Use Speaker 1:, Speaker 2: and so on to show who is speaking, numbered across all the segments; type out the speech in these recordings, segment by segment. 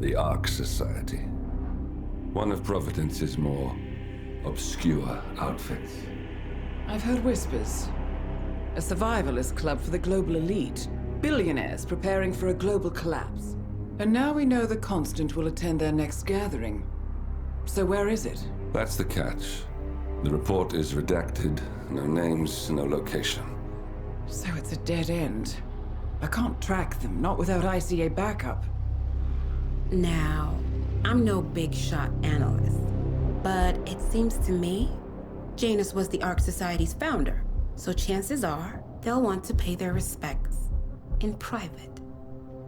Speaker 1: The Ark Society. One of Providence's more obscure outfits.
Speaker 2: I've heard whispers. A survivalist club for the global elite. Billionaires preparing for a global collapse. And now we know the Constant will attend their next gathering. So where is it?
Speaker 1: That's the catch. The report is redacted. No names, no location.
Speaker 2: So it's a dead end. I can't track them, not without ICA backup.
Speaker 3: Now, I'm no big shot analyst, but it seems to me Janus was the Ark Society's founder, so chances are they'll want to pay their respects in private.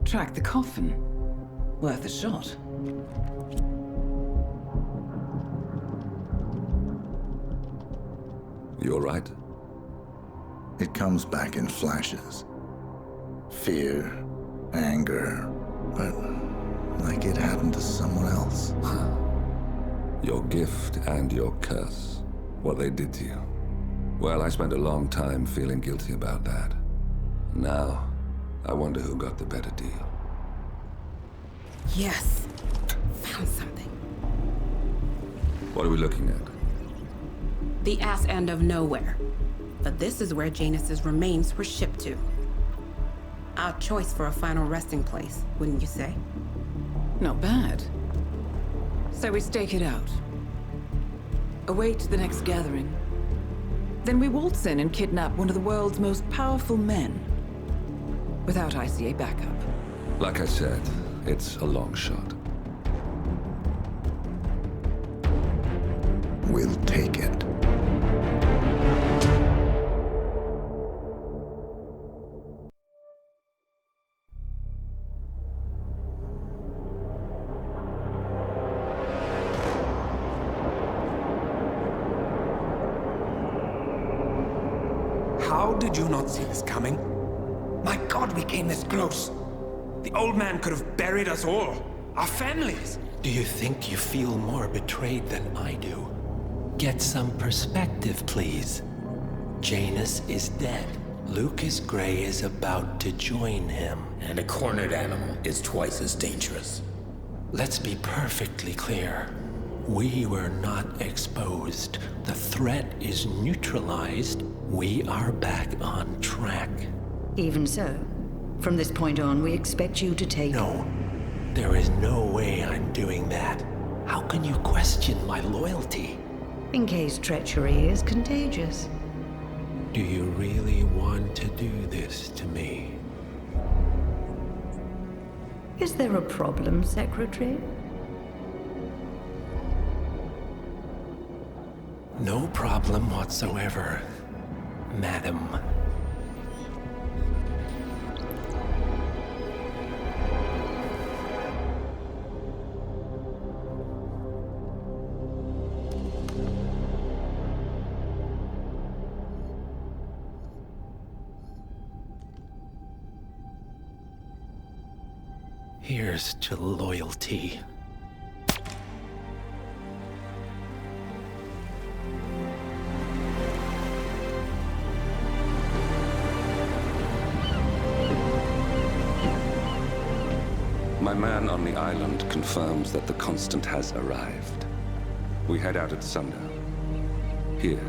Speaker 2: Track the coffin. Worth a shot.
Speaker 1: You all right?
Speaker 4: It comes back in flashes. Fear, anger, but like it happened to someone else.
Speaker 1: Your gift and your curse. What they did to you. Well, I spent a long time feeling guilty about that. Now, I wonder who got the better deal.
Speaker 3: Yes, found something.
Speaker 1: What are we looking at?
Speaker 3: The ass end of nowhere. But this is where Janus's remains were shipped to. Our choice for a final resting place, wouldn't you say?
Speaker 2: Not bad. So we stake it out. Await the next gathering. Then we waltz in and kidnap one of the world's most powerful men. Without ICA backup.
Speaker 1: Like I said, it's a long shot.
Speaker 4: We'll take it.
Speaker 5: How did you not see this coming? My God, we came this close. The old man could have buried us all. Our families.
Speaker 6: Do you think you feel more betrayed than I do? Get some perspective, please. Janus is dead. Lucas Gray is about to join him.
Speaker 7: And a cornered animal is twice as dangerous.
Speaker 6: Let's be perfectly clear. We were not exposed. The threat is neutralized. We are back on track.
Speaker 8: Even so, from this point on, we expect you to take...
Speaker 6: No. There is no way I'm doing that. How can you question my loyalty?
Speaker 8: In case treachery is contagious.
Speaker 6: Do you really want to do this to me?
Speaker 8: Is there a problem, Secretary?
Speaker 6: No problem whatsoever, Madam. Here's to loyalty.
Speaker 1: My man on the island confirms that the Constant has arrived. We head out at sundown. Here,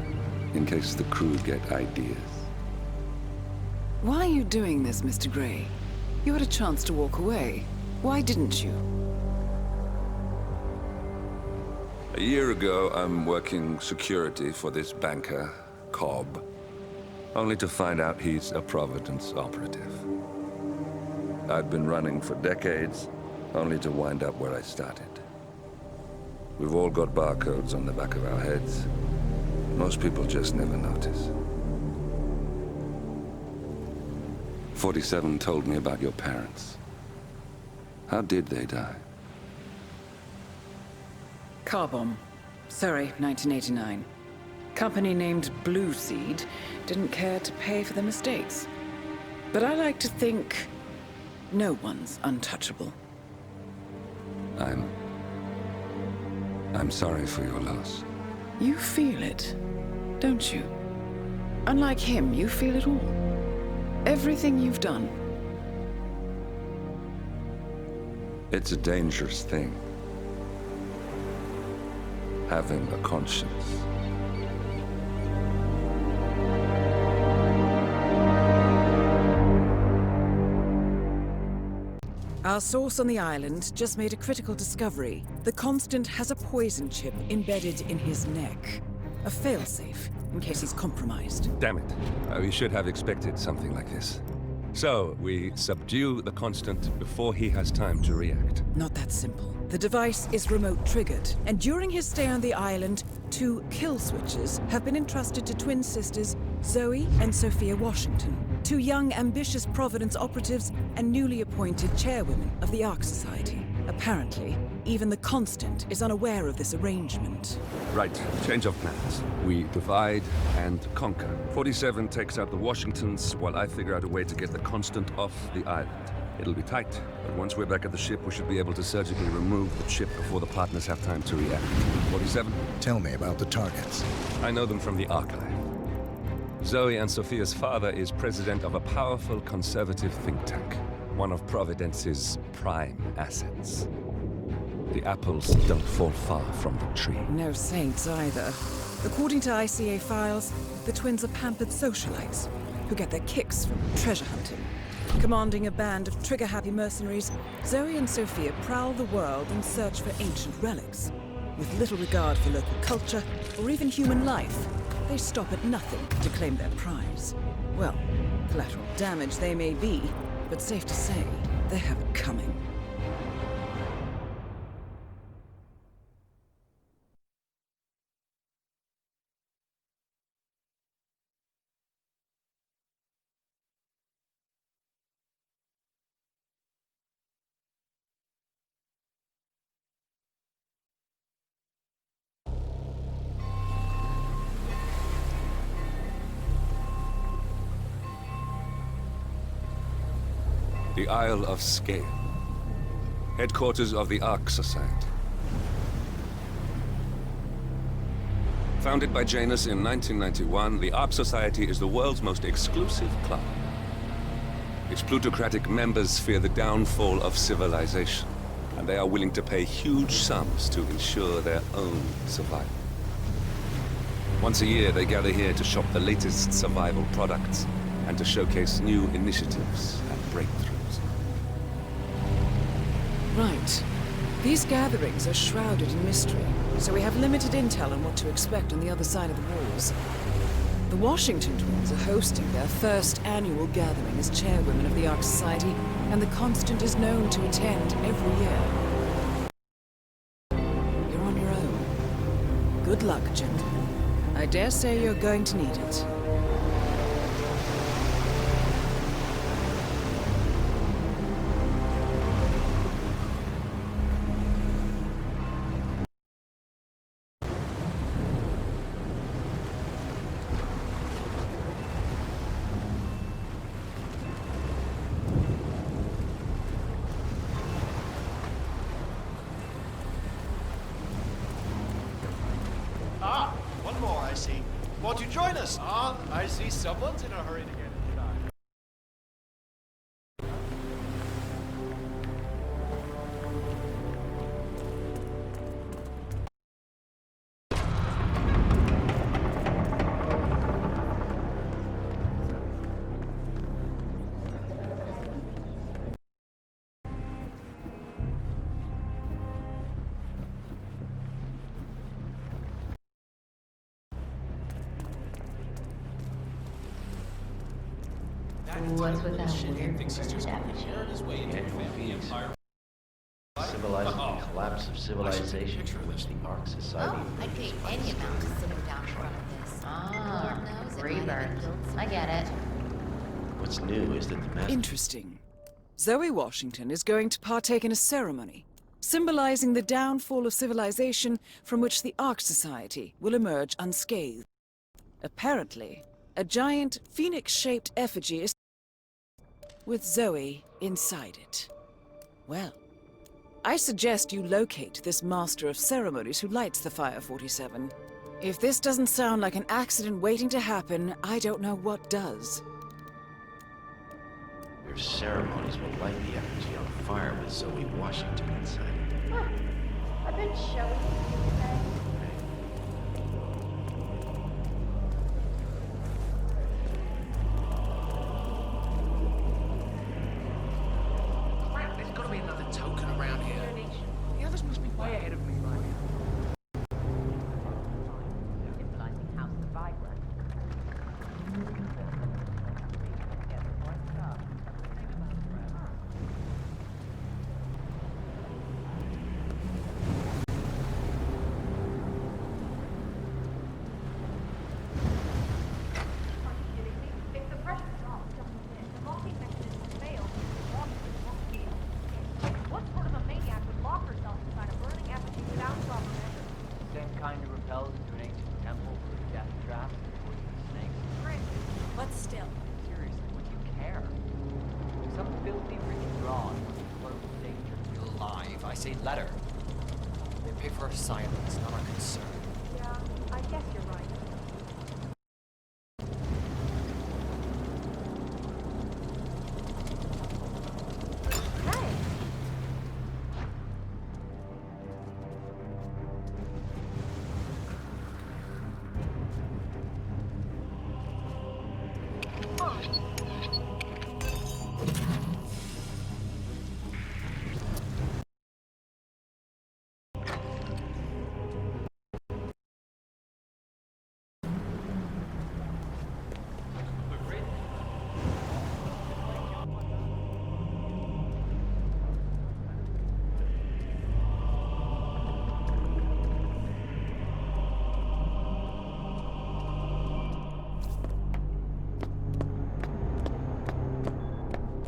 Speaker 1: in case the crew get ideas.
Speaker 2: Why are you doing this, Mr. Gray? You had a chance to walk away. Why didn't you?
Speaker 1: A year ago, I'm working security for this banker, Cobb. Only to find out he's a Providence operative. I'd been running for decades, only to wind up where I started. We've all got barcodes on the back of our heads. Most people just never notice. 47 told me about your parents. How did they die?
Speaker 2: Car bomb. Surrey, 1989. Company named Blue Seed didn't care to pay for their mistakes. But I like to think no one's untouchable.
Speaker 1: I'm sorry for your loss.
Speaker 2: You feel it, don't you? Unlike him, you feel it all. Everything you've done.
Speaker 1: It's a dangerous thing. Having a conscience.
Speaker 2: Our source on the island just made a critical discovery. The Constant has a poison chip embedded in his neck. A failsafe, in case he's compromised.
Speaker 1: Damn it. We should have expected something like this. So, we subdue the Constant before he has time to react.
Speaker 2: Not that simple. The device is remote-triggered, and during his stay on the island, 2 kill switches have been entrusted to twin sisters Zoe and Sophia Washington, 2 young, ambitious Providence operatives and newly appointed chairwomen of the Ark Society. Apparently, even the Constant is unaware of this arrangement.
Speaker 1: Right, change of plans. We divide and conquer. 47 takes out the Washingtons, while I figure out a way to get the Constant off the island. It'll be tight, but once we're back at the ship, we should be able to surgically remove the chip before the partners have time to react. 47?
Speaker 4: Tell me about the targets.
Speaker 1: I know them from the archive. Zoe and Sophia's father is president of a powerful conservative think tank, one of Providence's prime assets. The apples don't fall far from the tree.
Speaker 2: No saints either. According to ICA files, the twins are pampered socialites who get their kicks from treasure hunting. Commanding a band of trigger-happy mercenaries, Zoe and Sophia prowl the world in search for ancient relics. With little regard for local culture or even human life, they stop at nothing to claim their prize. Well, collateral damage they may be, but safe to say, they have it coming.
Speaker 1: The Isle of Sgail, headquarters of the Ark Society. Founded by Janus in 1991, the Ark Society is the world's most exclusive club. Its plutocratic members fear the downfall of civilization, and they are willing to pay huge sums to ensure their own survival. Once a year, they gather here to shop the latest survival products and to showcase new initiatives and breakthroughs.
Speaker 2: Right. These gatherings are shrouded in mystery, so we have limited intel on what to expect on the other side of the walls. The Washington twins are hosting their first annual gathering as chairwomen of the Ark Society, and the Constant is known to attend every year. You're on your own. Good luck, gentlemen. I dare say you're going to need it.
Speaker 9: One more, I see. Won't you join us? I see someone's in a hurry to get inside.
Speaker 10: What's with that weird
Speaker 11: Symbolizing the collapse of civilization for which the Ark Society...
Speaker 10: Oh, I'd pay any amount to sit down in front of this. Lord knows it might
Speaker 11: rebirth.
Speaker 10: have built I get it.
Speaker 11: What's new is that the master...
Speaker 2: Interesting. Zoe Washington is going to partake in a ceremony, symbolizing the downfall of civilization from which the Ark Society will emerge unscathed. Apparently, a giant phoenix-shaped effigy is with Zoe inside it. Well, I suggest you locate this master of ceremonies who lights the Fire 47. If this doesn't sound like an accident waiting to happen, I don't know what does.
Speaker 11: Your Your ceremonies will light the effigy on fire with Zoe Washington inside.
Speaker 10: Huh. A bit showy, you would say.
Speaker 12: Crap, there's gotta be another token around here. The others must be way ahead of me right now.
Speaker 10: Symbolizing House the Vibrant. If the pressure's off, the locking mechanism fails, the Washington won't be able to escape. What sort of a maniac would lock herself inside a burning effigy without proper measures?
Speaker 13: Same kind who repels into an ancient temple for a death trap and poisonous snakes.
Speaker 10: Cringe. But still.
Speaker 13: Seriously, would you care? Some filthy rich broad wants to flirt with danger.
Speaker 12: You're alive. I say let her. They pay for her silence, not our concern.
Speaker 10: Yeah, I guess you're right. Hey!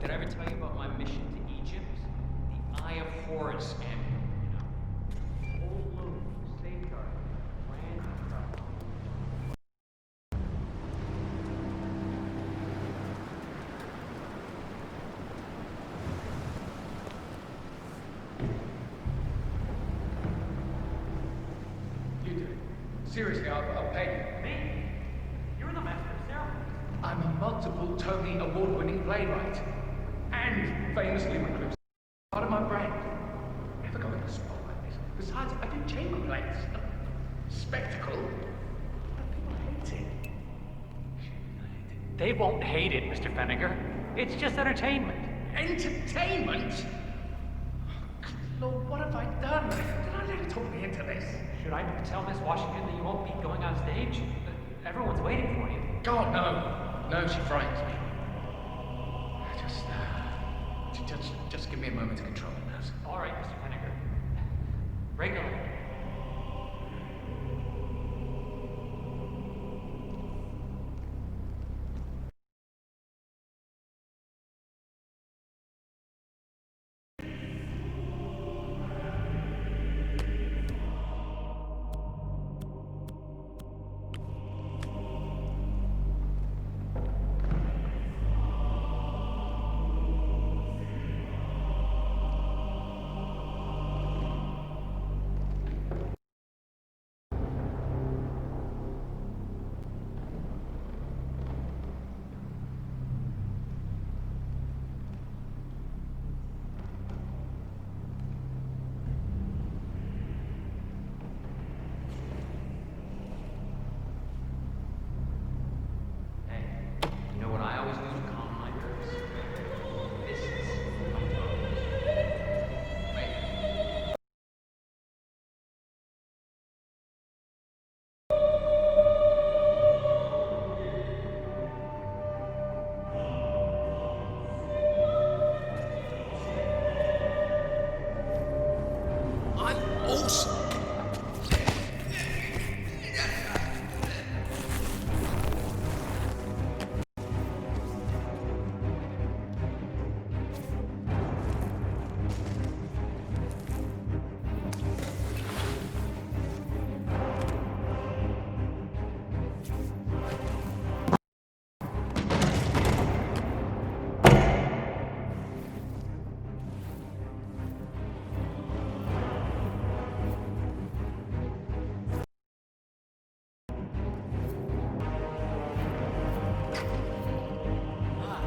Speaker 13: Did I ever tell you about my mission to Egypt? The Eye of Horus amulet, you know. Old loom, safeguard, grand travel.
Speaker 12: You do it. Seriously, I'll pay you.
Speaker 13: Me? You're the master of ceremony.
Speaker 12: I'm a multiple Tony award-winning playwright. And famously recluse. Part of my brand. Never go in the spot like this. Besides, I do chamber plays. Spectacle. But people hate it.
Speaker 13: They won't hate it, Mr. Feniger. It's just entertainment.
Speaker 12: Entertainment? Lord, what have I done? Did I let her talk me into this?
Speaker 13: Should I tell Miss Washington that you won't be going on stage? Everyone's waiting for you.
Speaker 12: God, no. No, she frightens me. Just give me a moment to control the nerves.
Speaker 13: All right, Mr. Feniger. Regular.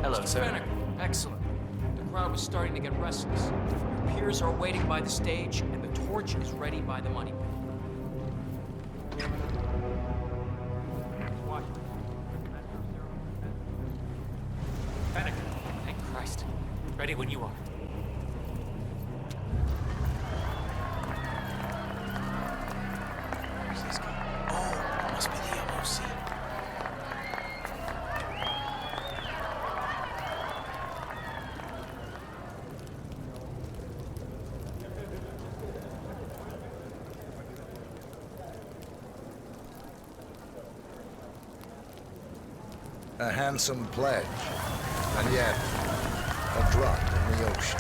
Speaker 12: Hello, sir. Excellent.
Speaker 13: crowd was starting to get restless. Your peers are waiting by the stage, and the torch is ready by the money pit. Fennec, thank Christ. Ready when you are. Where's this guy? Oh, must be the MOC.
Speaker 4: A handsome pledge, and yet a drop in the ocean.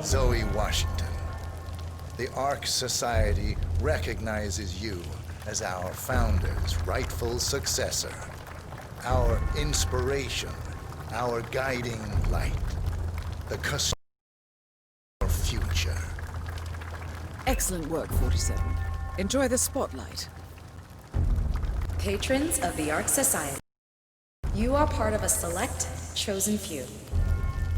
Speaker 4: Zoe Washington, the Ark Society recognizes you as our founder's rightful successor, our inspiration, our guiding light, the custodian of our future.
Speaker 2: Excellent work, 47. Enjoy the spotlight.
Speaker 14: Patrons of the Ark Society, you are part of a select, chosen few.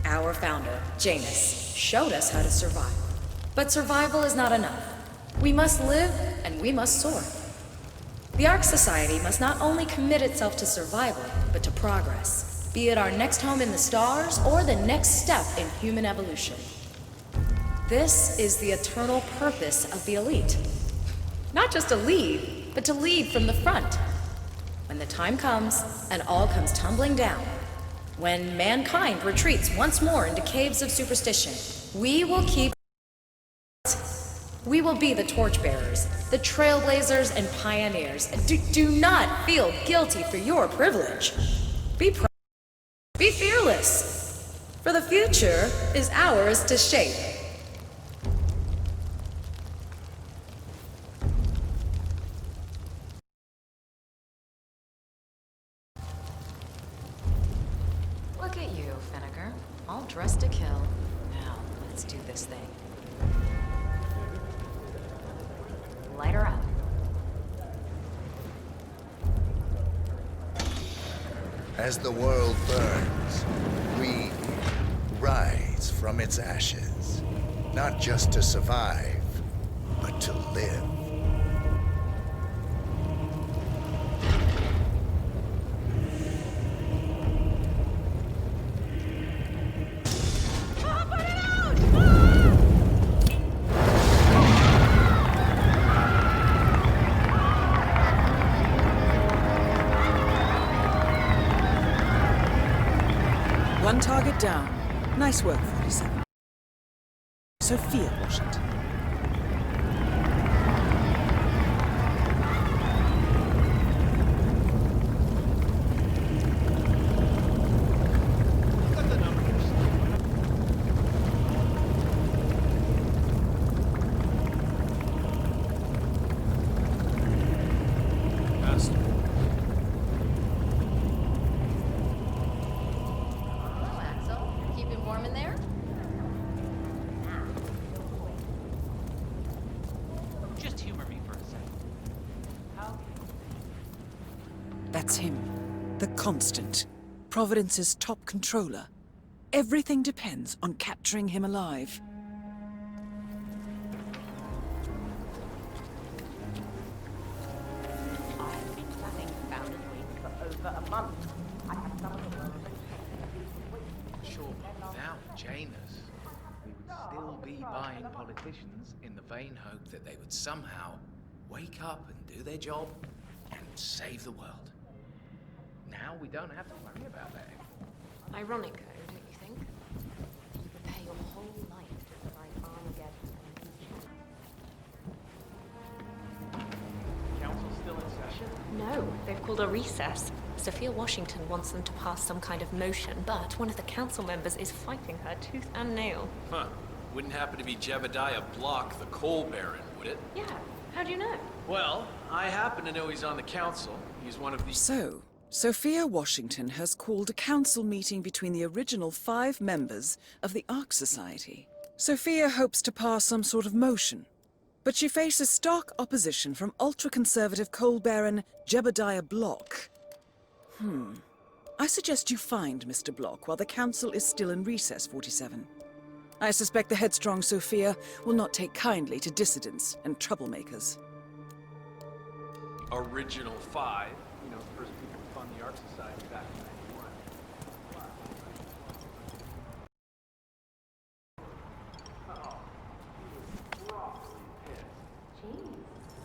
Speaker 14: Our founder, Janus, showed us how to survive. But survival is not enough. We must live and we must soar. The Ark Society must not only commit itself to survival, but to progress, be it our next home in the stars or the next step in human evolution. This is the eternal purpose of the elite. Not just to lead, but to lead from the front. When the time comes and all comes tumbling down, when mankind retreats once more into caves of superstition, we will keep. We will be the torchbearers, the trailblazers and pioneers. Do not feel guilty for your privilege. Be proud. Be fearless. For the future is ours to shape.
Speaker 15: Look at you, Finnegar. All dressed to kill. Now, let's do this thing. Light her up.
Speaker 4: As the world burns, we rise from its ashes, not just to survive, but to live.
Speaker 2: One target down. Nice work, 47. Sophia Washington. That's him. The Constant. Providence's top controller. Everything depends on capturing him alive.
Speaker 10: I've been planning Founders Week for over a month. I have some of the world's
Speaker 11: Sure, without Janus, we would still be buying politicians in the vain hope that they would somehow wake up and do their job and save the world. Now we don't have to worry about that.
Speaker 15: Ironic, though, don't you think? You prepare your whole life to provide armor
Speaker 16: called a recess. Sophia Washington wants them to pass some kind of motion, but one of the council members is fighting her tooth and nail.
Speaker 17: Huh. Wouldn't happen to be Jebediah Block, the coal baron, would it?
Speaker 16: Yeah, how do you know?
Speaker 17: Well, I happen to know he's on the council. He's one of the...
Speaker 2: So, Sophia Washington has called a council meeting between the original 5 members of the Ark Society. Sophia hopes to pass some sort of motion, but she faces stark opposition from ultra-conservative coal baron Jebediah Block. I suggest you find Mr. Block while the council is still in recess, 47. I suspect the headstrong Sophia will not take kindly to dissidents and troublemakers.
Speaker 17: Original 5. You know, the first people to fund the Ark Society back in 91. Oh, he was awfully pissed.
Speaker 16: Jeez,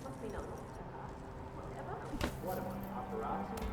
Speaker 16: must be not long to her. Whatever.
Speaker 17: What am I, paparazzi?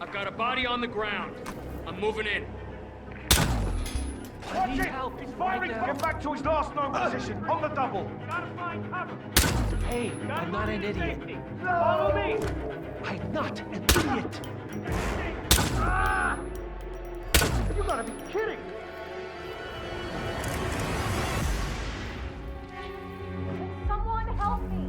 Speaker 18: I've got a body on the ground. I'm moving in.
Speaker 9: Watch it! He's firing! Get back to his last known position, on the double! Gotta find cover!
Speaker 6: Hey, I'm not an idiot.
Speaker 9: Follow me!
Speaker 6: I'm not an idiot.
Speaker 9: Ah! You gotta be kidding!
Speaker 10: Someone help me!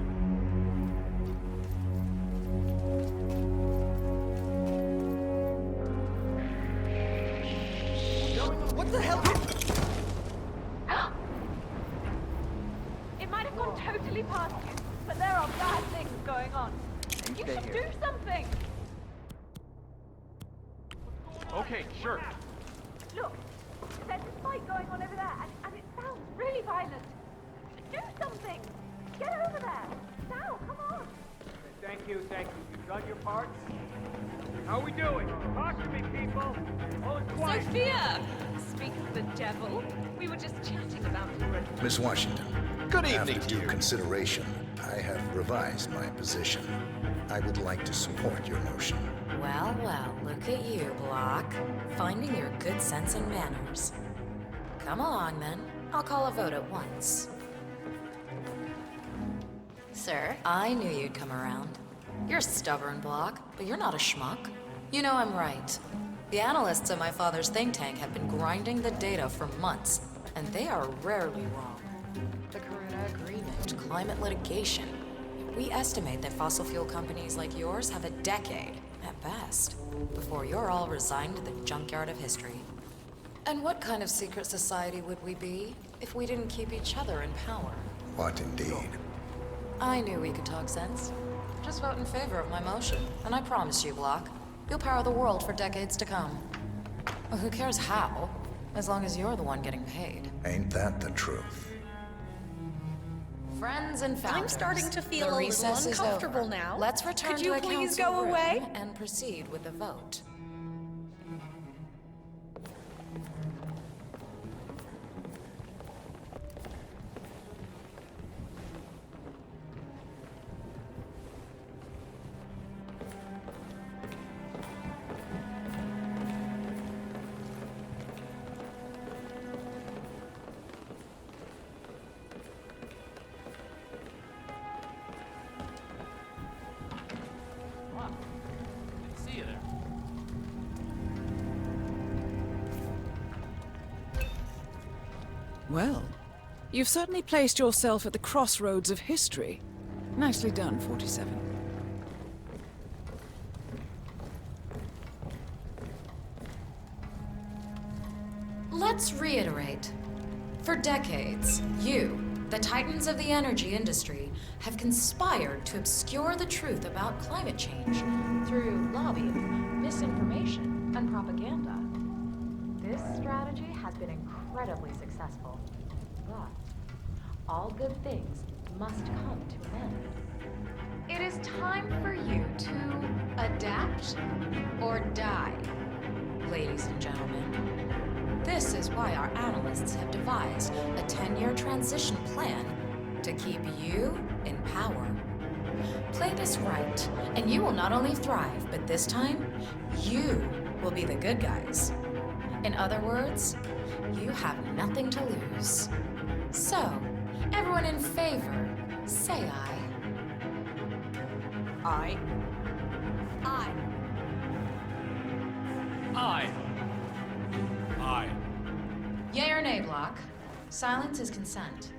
Speaker 9: What the hell?
Speaker 10: It might have gone totally past you, but there are bad things going on. You should do something!
Speaker 9: Okay, sure.
Speaker 10: Look, there's a fight going on over there, and it sounds really violent. Do something! Get over there! Now, come on!
Speaker 9: Thank you. You've done your part. How are we doing? Talk to me, people! All is quiet.
Speaker 16: Sophia! Speak of the devil. We were just chatting about you.
Speaker 4: Miss Washington.
Speaker 17: Good evening
Speaker 4: After
Speaker 17: to
Speaker 4: due
Speaker 17: you.
Speaker 4: consideration, I have revised my position. I would like to support your motion.
Speaker 15: Well, well, look at you, Block. Finding your good sense and manners. Come along, then. I'll call a vote at once. Sir, I knew you'd come around. You're a stubborn, Block, but you're not a schmuck. You know I'm right. The analysts at my father's think tank have been grinding the data for months, and they are rarely wrong. The Corona Agreement, climate litigation. We estimate that fossil fuel companies like yours have a decade, at best, before you're all resigned to the junkyard of history. And what kind of secret society would we be if we didn't keep each other in power?
Speaker 4: What indeed?
Speaker 15: I knew we could talk sense. Just vote in favor of my motion, and I promise you, Block, you'll power the world for decades to come. Well, who cares how, as long as you're the one getting paid.
Speaker 4: Ain't that the truth?
Speaker 15: Friends and founders.
Speaker 16: I'm starting to feel
Speaker 15: the
Speaker 16: a little
Speaker 15: recess is
Speaker 16: uncomfortable
Speaker 15: over.
Speaker 16: now.
Speaker 15: Let's return
Speaker 16: Could you
Speaker 15: to the
Speaker 16: please
Speaker 15: council
Speaker 16: go
Speaker 15: room
Speaker 16: away?
Speaker 15: and proceed with the vote.
Speaker 17: See you there.
Speaker 2: Well, You've certainly placed yourself at the crossroads of history. Nicely done, 47.
Speaker 15: Let's reiterate. For decades, you, the titans of the energy industry, have conspired to obscure the truth about climate change through lobbying, misinformation, and propaganda.
Speaker 14: This strategy has been incredibly successful. But all good things must come to an end. It is time for you to adapt or die.
Speaker 15: Ladies and gentlemen, this is why our analysts have devised a 10-year transition plan to keep you in power. Play this right, and you will not only thrive, but this time, you will be the good guys. In other words, you have nothing to lose. So, everyone in favor, say aye.
Speaker 18: Aye.
Speaker 14: Aye.
Speaker 18: Aye. Aye.
Speaker 15: Yea or nay, Block? Silence is consent.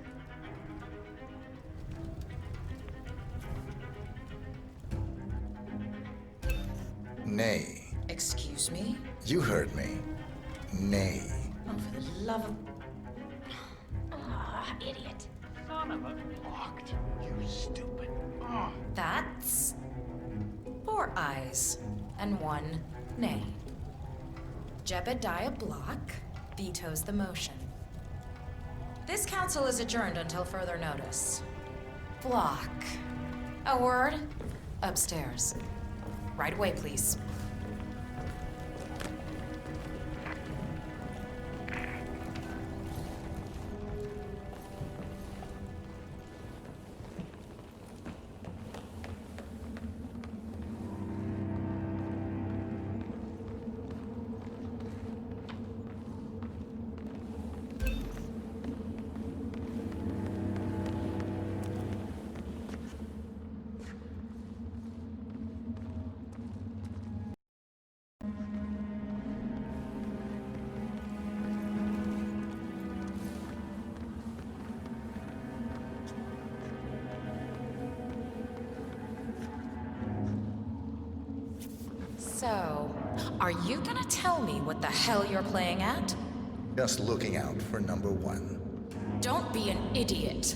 Speaker 4: Nay.
Speaker 15: Excuse me?
Speaker 4: You heard me. Nay.
Speaker 15: Oh, for the love of...
Speaker 14: Ah, idiot.
Speaker 9: Son of a blocked. You stupid. Oh.
Speaker 15: That's... 4 ayes and 1 nay. Jebediah Block vetoes the motion. This council is adjourned until further notice. Block. A word? Upstairs. Right away, please. So, are you gonna tell me what the hell you're playing at?
Speaker 4: Just looking out for number 1.
Speaker 15: Don't be an idiot.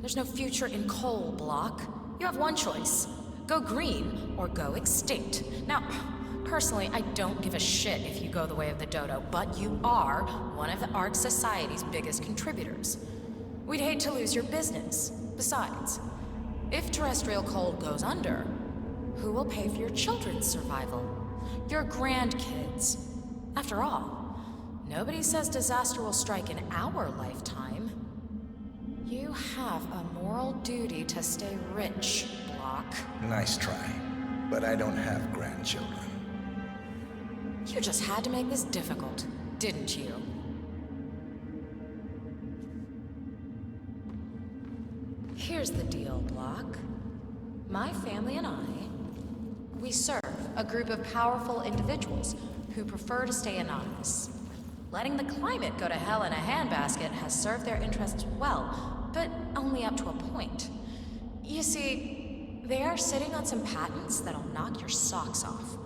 Speaker 15: There's no future in coal, Block. You have one choice. Go green or go extinct. Now, personally, I don't give a shit if you go the way of the dodo, but you are one of the Ark Society's biggest contributors. We'd hate to lose your business. Besides, if terrestrial coal goes under, who will pay for your children's survival? Your grandkids. After all, nobody says disaster will strike in our lifetime. You have a moral duty to stay rich, Block.
Speaker 4: Nice try. But I don't have grandchildren.
Speaker 15: You just had to make this difficult, didn't you? Here's the deal, Block. My family and I, we serve a group of powerful individuals who prefer to stay anonymous. Letting the climate go to hell in a handbasket has served their interests well, but only up to a point. You see, they are sitting on some patents that'll knock your socks off.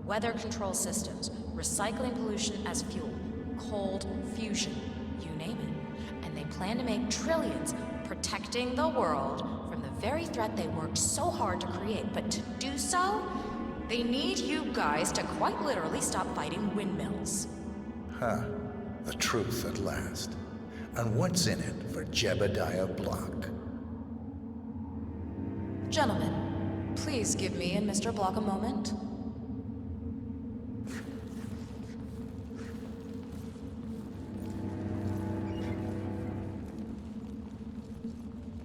Speaker 15: Weather control systems, recycling pollution as fuel, cold fusion, you name it. And they plan to make trillions protecting the world from the very threat they worked so hard to create. But to do so, they need you guys to quite literally stop fighting windmills.
Speaker 4: Huh. The truth at last. And what's in it for Jebediah Block?
Speaker 15: Gentlemen, please give me and Mr. Block a moment.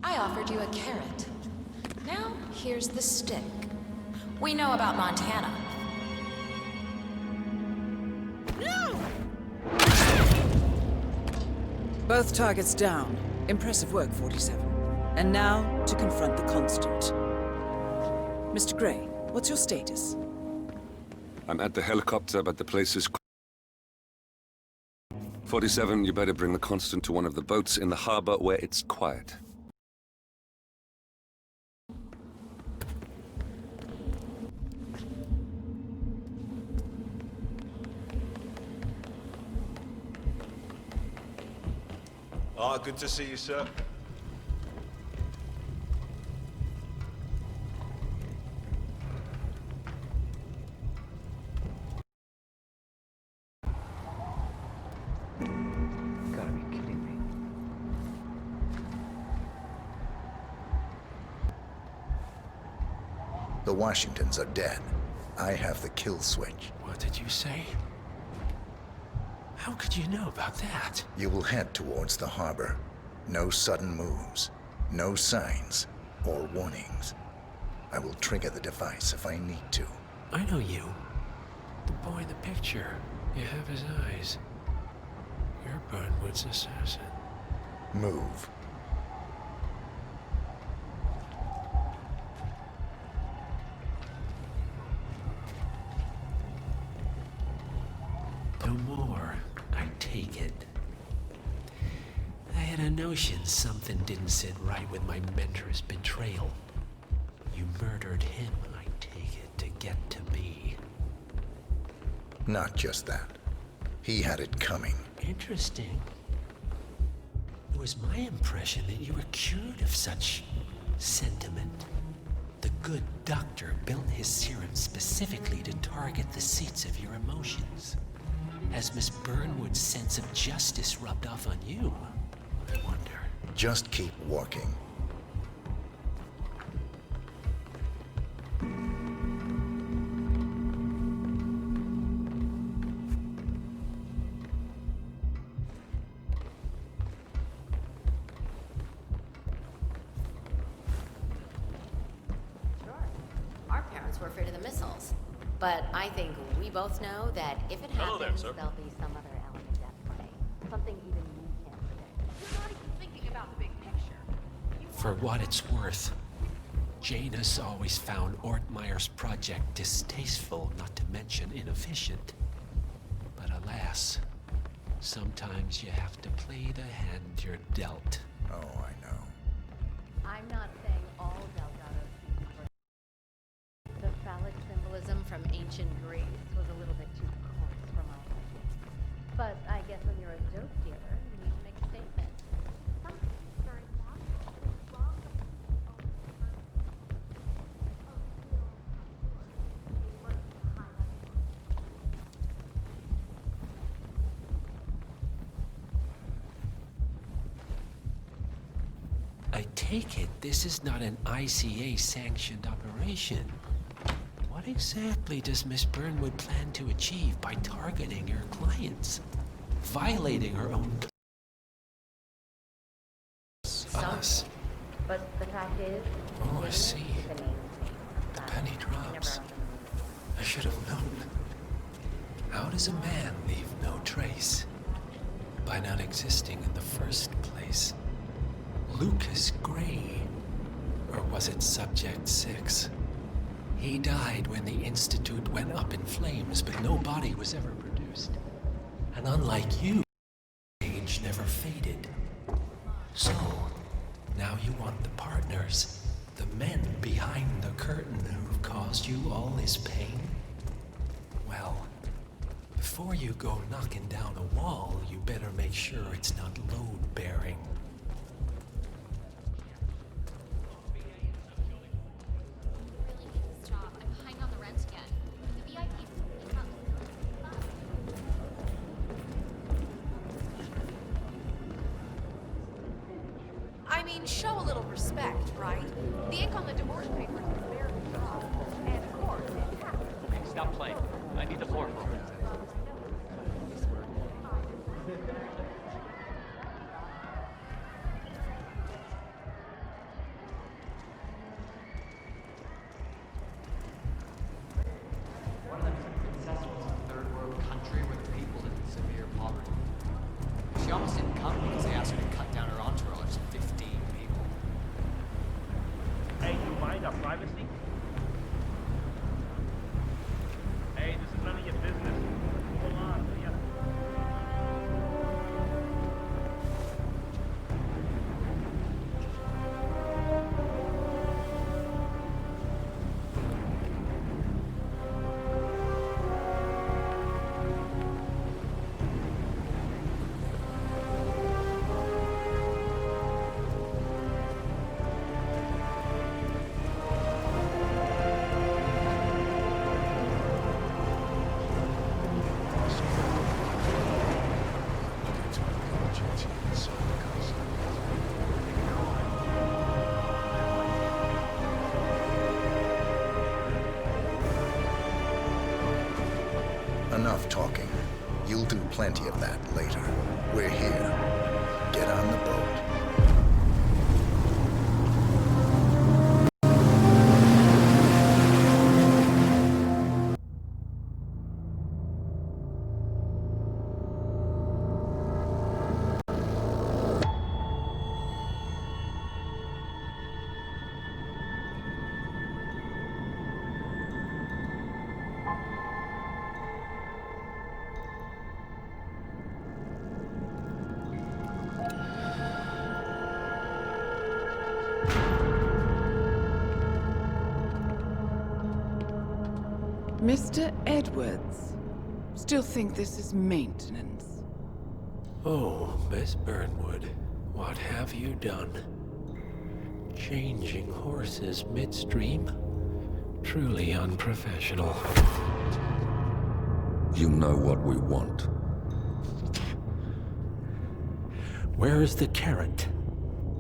Speaker 15: I offered you a carrot. Now, here's the stick. We know about Montana.
Speaker 2: No! Both targets down. Impressive work, 47. And now, to confront the Constant. Mr. Gray, what's your status?
Speaker 1: I'm at the helicopter, but the place is... 47, you better bring the Constant to one of the boats in the harbor where it's quiet.
Speaker 9: Ah, good to see you, sir.
Speaker 11: Gotta be kidding me.
Speaker 4: The Washingtons are dead. I have the kill switch.
Speaker 6: What did you say? How could you know about that?
Speaker 4: You will head towards the harbor. No sudden moves, no signs or warnings. I will trigger the device if I need to.
Speaker 6: I know you. The boy in the picture. You have his eyes. You're Burnwood's assassin.
Speaker 4: Move.
Speaker 6: No more, I take it. I had a notion something didn't sit right with my mentor's betrayal. You murdered him, I take it, to get to me.
Speaker 4: Not just that. He had it coming.
Speaker 6: Interesting. It was my impression that you were cured of such sentiment. The good doctor built his serum specifically to target the seats of your emotions. Has Miss Burnwood's sense of justice rubbed off on you? I wonder.
Speaker 4: Just keep walking.
Speaker 19: Our parents were afraid of the missiles. But I think we both know that if it happens, there'll be some other element at play. Something even we can't predict.
Speaker 10: You're not even thinking about the big picture.
Speaker 6: For what it's worth, Janus always found Ortmeyer's project distasteful, not to mention inefficient. But alas, sometimes you have to play the hand you're dealt.
Speaker 4: Oh, I know.
Speaker 19: I'm not saying all Delgados were. The phallic symbolism from ancient Greece was a little bit too coarse for my liking. But I guess when you're a dope dealer, you need to make a statement. Something's very logical. Wrong with
Speaker 6: I take it this is not an ICA-sanctioned operation. What exactly does Miss Burnwood plan to achieve by targeting her clients? Violating her own... Us?
Speaker 19: But the fact is...
Speaker 6: Oh, I see. The penny drops. I should have known. How does a man leave no trace? By not existing in the first place. Lucas Gray. Or was it Subject 6? He died when the Institute went up in flames, but no body was ever produced. And unlike you, age never faded. So, now you want the partners, the men behind the curtain who've caused you all this pain? Well, before you go knocking down a wall, you better make sure it's not load-bearing.
Speaker 10: I mean, show a little respect, right? The ink on the divorce papers is barely dry. And of course, it has to be.
Speaker 18: Stop playing. I need the floor for it.
Speaker 13: One of them is successful in a third world country where the people live in severe poverty. She almost didn't come because they asked her to cut down her entourage to 15 people.
Speaker 20: Hey, you mind our privacy? Hey, this is none of your business.
Speaker 4: Enough talking. You'll do plenty of that later. We're here. Get on the boat.
Speaker 2: Mr. Edwards, still think this is maintenance?
Speaker 6: Oh, Miss Burnwood, what have you done? Changing horses midstream? Truly unprofessional.
Speaker 1: You know what we want.
Speaker 6: Where is the carrot?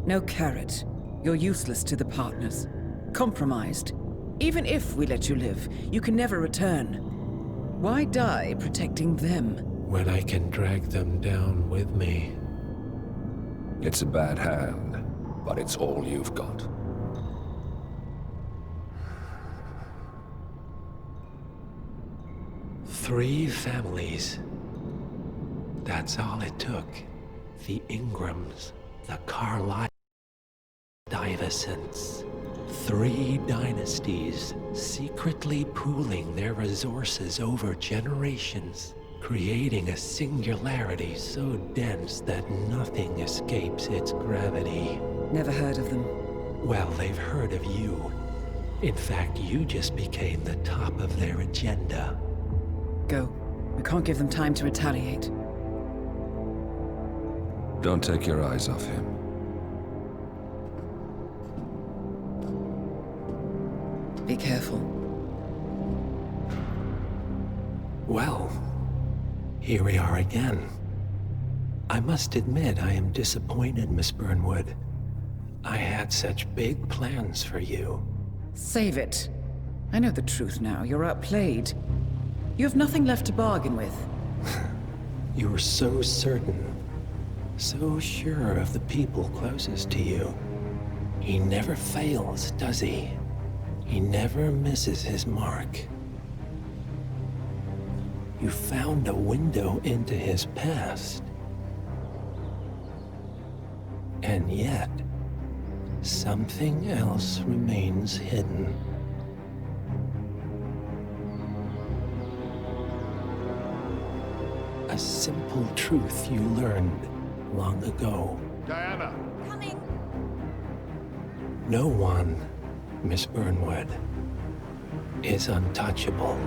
Speaker 2: No carrot. You're useless to the partners. Compromised. Even if we let you live, you can never return. Why die protecting them?
Speaker 6: When I can drag them down with me.
Speaker 1: It's a bad hand, but it's all you've got.
Speaker 6: Three families. That's all it took. The Ingrams, the Carlyle, Divescents. 3 dynasties, secretly pooling their resources over generations, creating a singularity so dense that nothing escapes its gravity.
Speaker 2: Never heard of them.
Speaker 6: Well, they've heard of you. In fact, you just became the top of their agenda.
Speaker 2: Go. We can't give them time to retaliate.
Speaker 1: Don't take your eyes off him.
Speaker 2: Be careful.
Speaker 6: Well, here we are again. I must admit I am disappointed, Miss Burnwood. I had such big plans for you.
Speaker 2: Save it. I know the truth now. You're outplayed. You have nothing left to bargain with.
Speaker 6: You were so certain, so sure of the people closest to you. He never fails, does he? He never misses his mark. You found a window into his past. And yet, something else remains hidden. A simple truth you learned long ago.
Speaker 9: Diana!
Speaker 14: Coming!
Speaker 6: No one, Miss Burnwood, is untouchable.